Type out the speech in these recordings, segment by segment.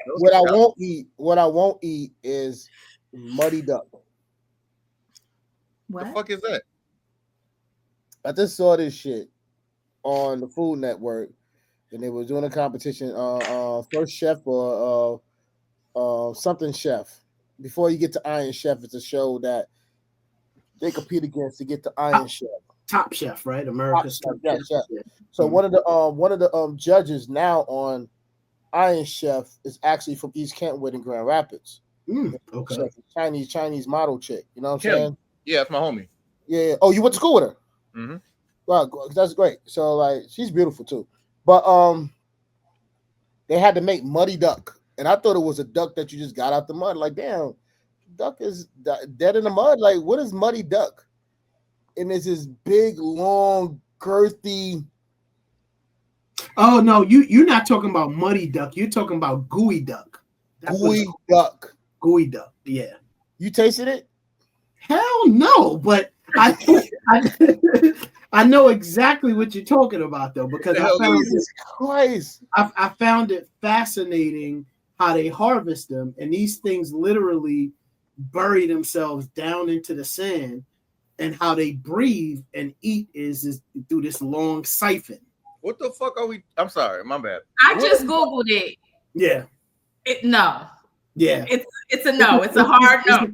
What I won't eat is muddy duck. What? The fuck is that? I just saw this shit on the Food Network, and they was doing a competition. First chef or something chef. Before you get to Iron Chef, it's a show that they compete against to get to Iron Chef. Top Chef, right? America's Top Chef. Chef. Yeah. So one of the judges now on Iron Chef is actually from East Kentwood in Grand Rapids. Okay. Chef, Chinese model chick. You know what I'm saying? Yeah, it's my homie. Yeah. Oh, you went to school with her? Mm-hmm. Wow, that's great. So like, she's beautiful too. But they had to make muddy duck, and I thought it was a duck that you just got out the mud. Like, damn, duck is dead in the mud. Like, what is muddy duck? And it's this big, long, girthy. Oh no, you're not talking about muddy duck. You're talking about gooey duck. Gooey duck. Gooey duck. Yeah. You tasted it? Hell no, but I know exactly what you're talking about though, because I found it fascinating how they harvest them, and these things literally bury themselves down into the sand, and how they breathe and eat is through this long siphon. What the fuck are we? I'm sorry, my bad. I just Googled it. Yeah. No. Yeah. It's a no. It's a hard no.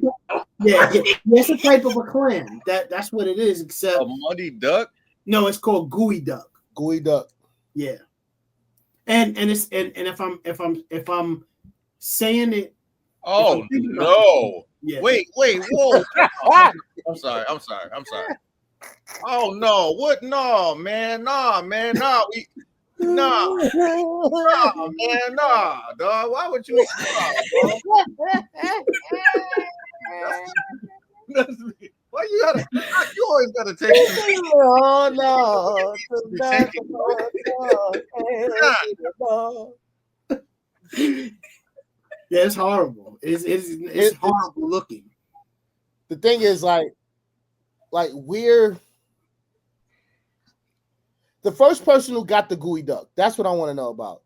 Yeah, it's a type of a clam. That's what it is. Except a muddy duck. No, it's called gooey duck. Gooey duck. Yeah. And if I'm saying it. Oh no. Yeah. Wait, whoa. I'm sorry. Oh no, what? No, man, nah. Man, nah, dog. Why would you? Why you gotta? You always gotta take. Oh no! Yeah, it's horrible. It's horrible looking. The thing is, like we're the first person who got the gooey duck. That's what I want to know about.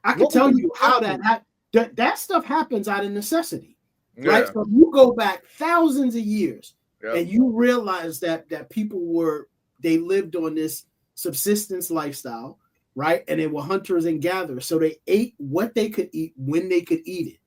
I can tell you how that stuff happens out of necessity, right? So you go back thousands of years, and you realize that people they lived on this subsistence lifestyle, right? And they were hunters and gatherers, so they ate what they could eat when they could eat it.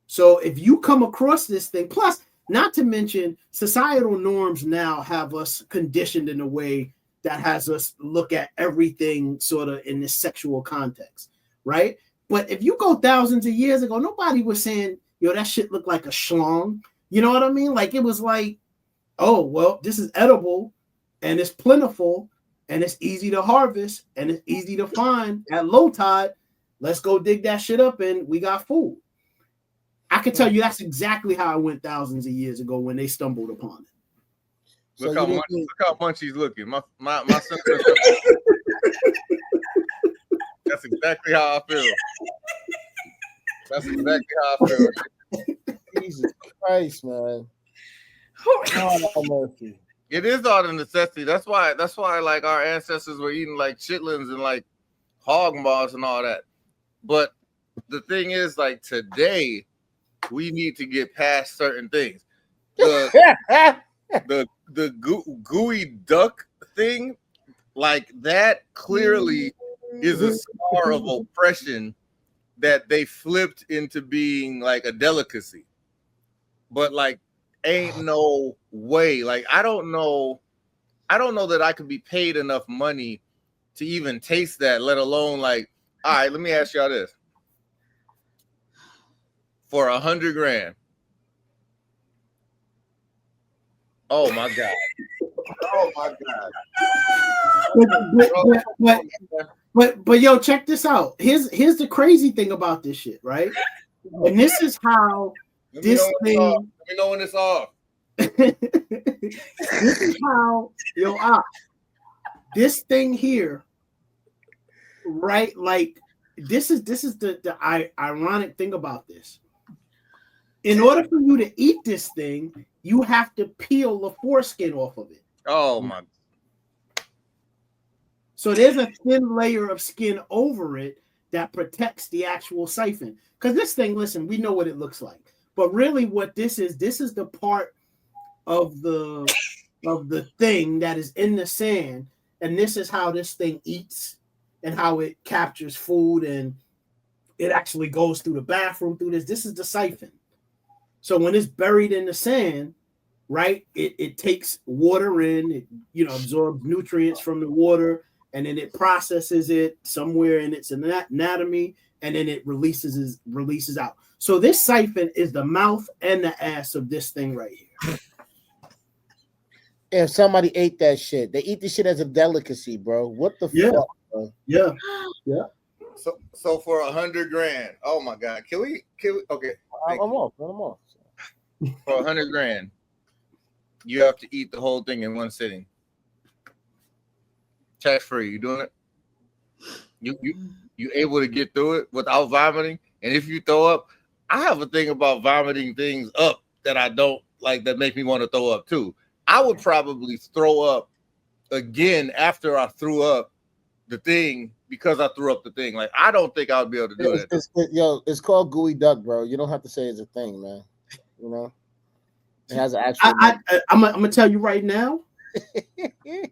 So if you come across this thing, plus, not to mention, societal norms now have us conditioned in a way that has us look at everything sort of in this sexual context, right? But if you go thousands of years ago, nobody was saying, yo, that shit looked like a schlong. You know what I mean? Like, it was like, oh, well, this is edible, and it's plentiful, and it's easy to harvest, and it's easy to find at low tide. Let's go dig that shit up, and we got food. I can tell you that's exactly how it went thousands of years ago when they stumbled upon it. Look how Munchie's looking. My son. That's exactly how I feel. Jesus Christ, man. It is all the necessity. That's why like our ancestors were eating like chitlins and like hog maws and all that. But the thing is, like, today we need to get past certain things. The gooey duck thing, like, that clearly is a scar of oppression that they flipped into being like a delicacy. But like, ain't no way. Like, I don't know that I could be paid enough money to even taste that, let alone like, all right, let me ask y'all this. For $100 grand. Oh my God. But yo, check this out. Here's the crazy thing about this shit, right? And this is how this thing. Let me know when it's off. This is how this thing here, right? Like, this is the ironic thing about this. In order for you to eat this thing, you have to peel the foreskin off of it. Oh my. So there's a thin layer of skin over it that protects the actual siphon. Because this thing, listen, we know what it looks like, but really, what this is the part of the thing that is in the sand, and this is how this thing eats and how it captures food, and it actually goes through the bathroom through this. This is the siphon. So when it's buried in the sand, right, it takes water in, it absorbs nutrients from the water, and then it processes it somewhere in its anatomy, and then it releases out. So this siphon is the mouth and the ass of this thing right here. If somebody ate that shit, they eat the shit as a delicacy, bro. What the fuck, bro? Yeah. So for $100,000, oh my god, can we? Okay, I'm off. For $100,000, you have to eat the whole thing in one sitting, tax free. You doing it? You able to get through it without vomiting? And if you throw up, I have a thing about vomiting things up that I don't like, that make me want to throw up too. I would probably throw up again after I threw up the thing, because I threw up the thing. Like, I don't think I would be able to do that. It's called Gooey Duck, bro. You don't have to say it's a thing, man. You know, it has an actual. I'm gonna tell you right now.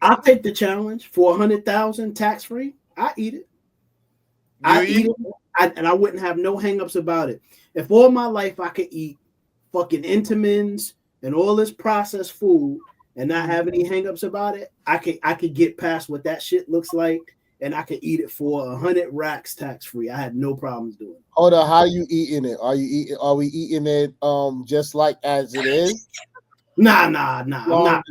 I'll take the challenge for 100,000 tax free. I eat it. I eat it, and I wouldn't have no hangups about it. If all my life I could eat fucking Entenmann's and all this processed food and not have any hangups about it, I could get past what that shit looks like, and I could eat it for 100 racks tax free. I had no problems doing it. Hold on, how are you eating it? Are we eating it just like as it is? Nah. I'm not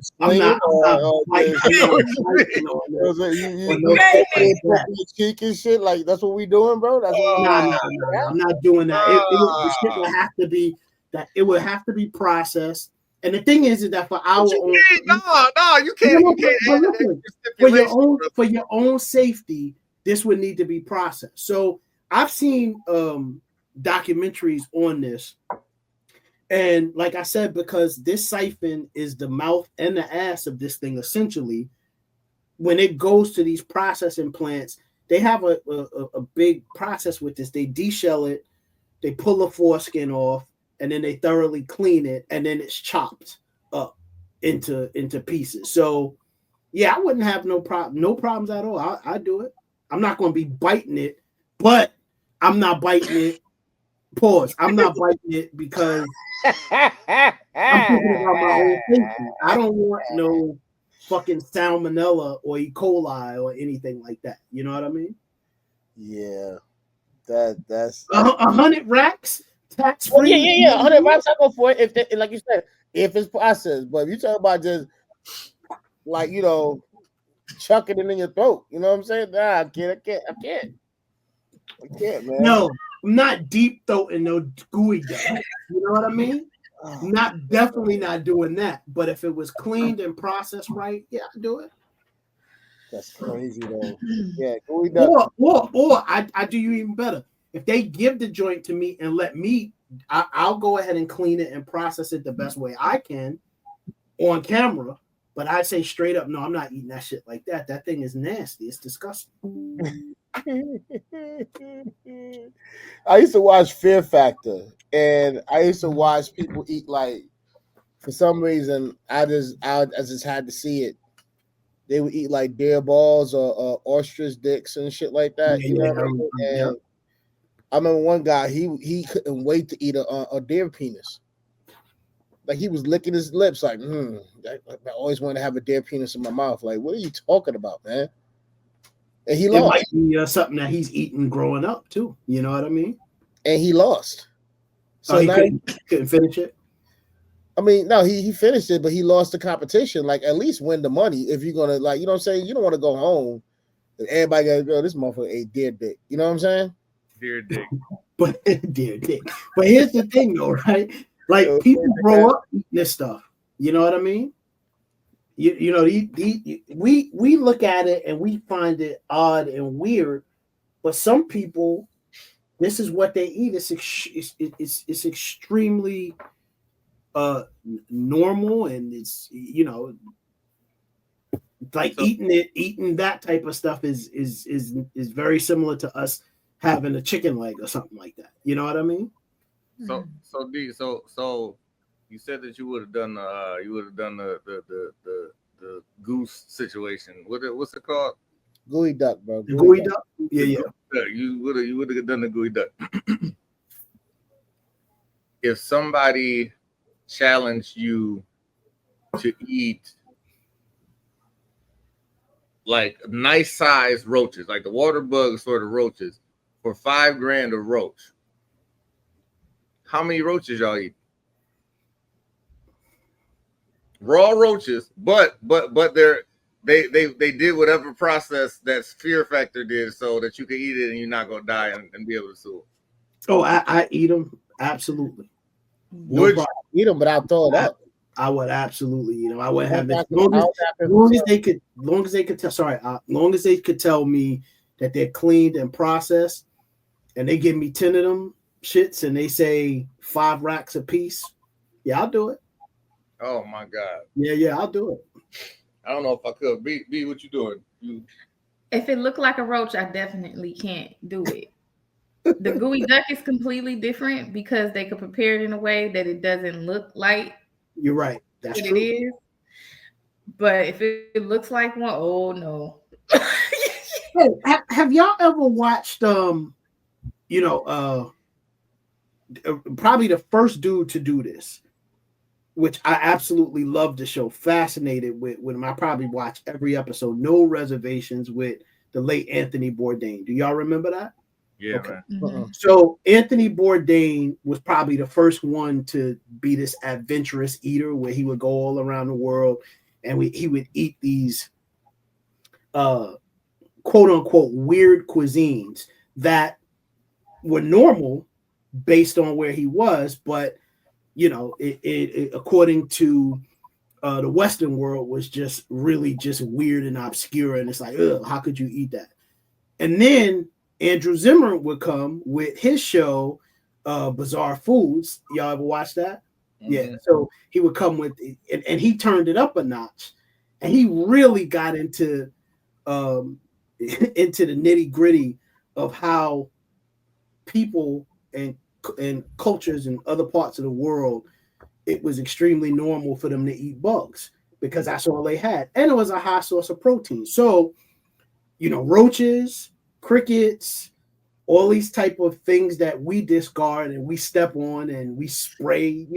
cheek and shit. Like, that's what we doing, bro. That's what I'm not doing that. The shit would have to be that. It would have to be processed. And the thing is that for our own, you can't. For your own safety, this would need to be processed. So I've seen documentaries on this, and like I said, because this siphon is the mouth and the ass of this thing, essentially, when it goes to these processing plants, they have a big process with this. They deshell it, they pull the foreskin off, and then they thoroughly clean it, and then it's chopped up into pieces. So yeah, I wouldn't have no problems at all. I do it. I'm not going to be biting it, but I'm not biting it. Pause. I'm not biting it because I'm thinking about my own safety. I don't want no fucking salmonella or E. coli or anything like that. You know what I mean? Yeah, that's 100 racks. Tax free. Yeah. 100 racks, I go for it. If like you said, if it's processed. But if you talk about just like, chucking it in your throat, you know what I'm saying? Nah, I can't, man. No, I'm not deep throating no gooey duck. You know what I mean? Definitely not doing that. But if it was cleaned and processed right, yeah, I do it. That's crazy though. Yeah, gooey duck. Or I do you even better. If they give the joint to me and let me, I'll go ahead and clean it and process it the best way I can on camera. But I say straight up, no, I'm not eating that shit like that. That thing is nasty. It's disgusting. I used to watch Fear Factor, and I used to watch people eat, like, for some reason, I just had to see it. They would eat like deer balls or ostrich dicks and shit like that. You know what I mean? And I remember one guy, he couldn't wait to eat a deer penis. Like, he was licking his lips, like, I always wanted to have a deer penis in my mouth. Like, what are you talking about, man? And he lost. It might be something that he's eating growing up too. You know what I mean? And he lost. So he couldn't finish it. I mean, no, he finished it, but he lost the competition. Like, at least win the money if you're gonna, like, you know what I'm saying? You don't want to go home and everybody gotta go, this motherfucker ate deer dick. You know what I'm saying? Deer dick. But deer dick. But here's the thing though, right? Like, people grow up eating this stuff. You know what I mean? We look at it and we find it odd and weird, but some people, this is what they eat. It's extremely normal, and it's like eating that type of stuff is very similar to us having a chicken leg or something like that. You know what I mean? So you said that you would have done the goose situation. What's it called? Gooey duck, bro. Gooey duck. Yeah. You would have done the gooey duck. If somebody challenged you to eat like nice sized roaches, like the water bug sort of roaches, for $5,000 a roach, how many roaches y'all eat? Raw roaches, but they did whatever process that Fear Factor did so that you can eat it and you're not gonna die and be able to sue. Oh, I eat them absolutely. Would you eat them, but I'll throw it up. I would absolutely eat them. I would have it long as they could tell me that they're cleaned and processed, and they give me 10 of them shits and they say 5 racks a piece. Yeah, I'll do it. Oh my God. Yeah, I'll do it. I don't know if I could. B, what you doing? If it looked like a roach, I definitely can't do it. The gooey duck is completely different because they could prepare it in a way that it doesn't look like. You're right. That's true. It is. But if it looks like one, oh no. Hey, have y'all ever watched probably the first dude to do this, which I absolutely love the show, fascinated with him. I probably watch every episode, No Reservations, with the late Anthony Bourdain. Do y'all remember that? Yeah, okay. Man. Mm-hmm. So Anthony Bourdain was probably the first one to be this adventurous eater where he would go all around the world and he would eat these quote unquote weird cuisines that were normal based on where he was, but it according to the Western world was just really just weird and obscure, and it's like, ugh, how could you eat that? And then Andrew Zimmern would come with his show, Bizarre Foods. Y'all ever watch that? Mm-hmm. Yeah. So he would come with, and he turned it up a notch, and he really got into the nitty gritty of how people and cultures in other parts of the world, it was extremely normal for them to eat bugs because that's all they had, and it was a high source of protein. So, roaches, crickets, all these type of things that we discard and we step on and we spray,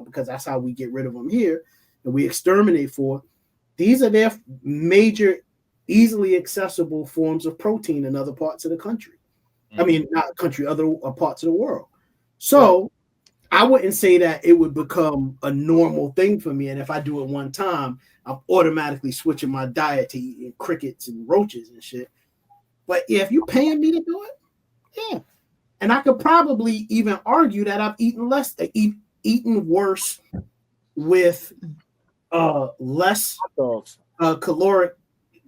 because that's how we get rid of them here and we exterminate for. These are their major, easily accessible forms of protein in other parts of the country. I mean, not country, other parts of the world. So I wouldn't say that it would become a normal thing for me. And if I do it one time, I'm automatically switching my diet to eating crickets and roaches and shit. But yeah, if you're paying me to do it, yeah. And I could probably even argue that I've eaten eaten worse with less caloric,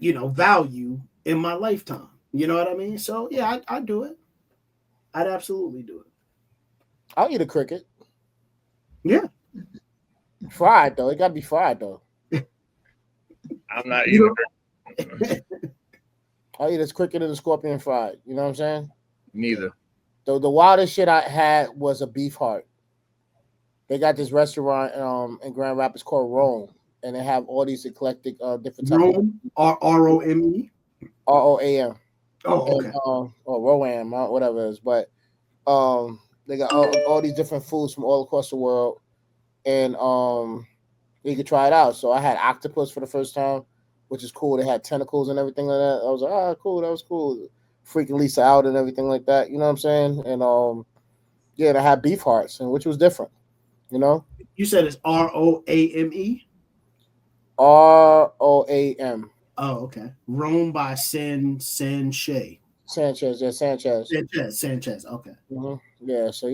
value in my lifetime. You know what I mean? So yeah, I'd do it. I'd absolutely do it. I'll eat a cricket. Yeah. Fried though. It gotta be fried though. I'm not eating I'll eat a cricket and a scorpion fried. You know what I'm saying? Neither. The wildest shit I had was a beef heart. They got this restaurant in Grand Rapids called Rome, and they have all these eclectic different types. Rome, R-O-M-E? R-O-A-M. Oh, okay. Or Roam, whatever it is. But they got all these different foods from all across the world, and you could try it out. So I had octopus for the first time, which is cool. They had tentacles and everything like that. I was like, cool, that was cool. Freaking Lisa out and everything like that. You know what I'm saying? And they had beef hearts, and which was different. You said it's R-O-A-M-E? R-O-A-M. Oh, okay. Rome by Sanchez. Sanchez, yeah, Sanchez. Sanchez, okay. Mm-hmm. Yeah, so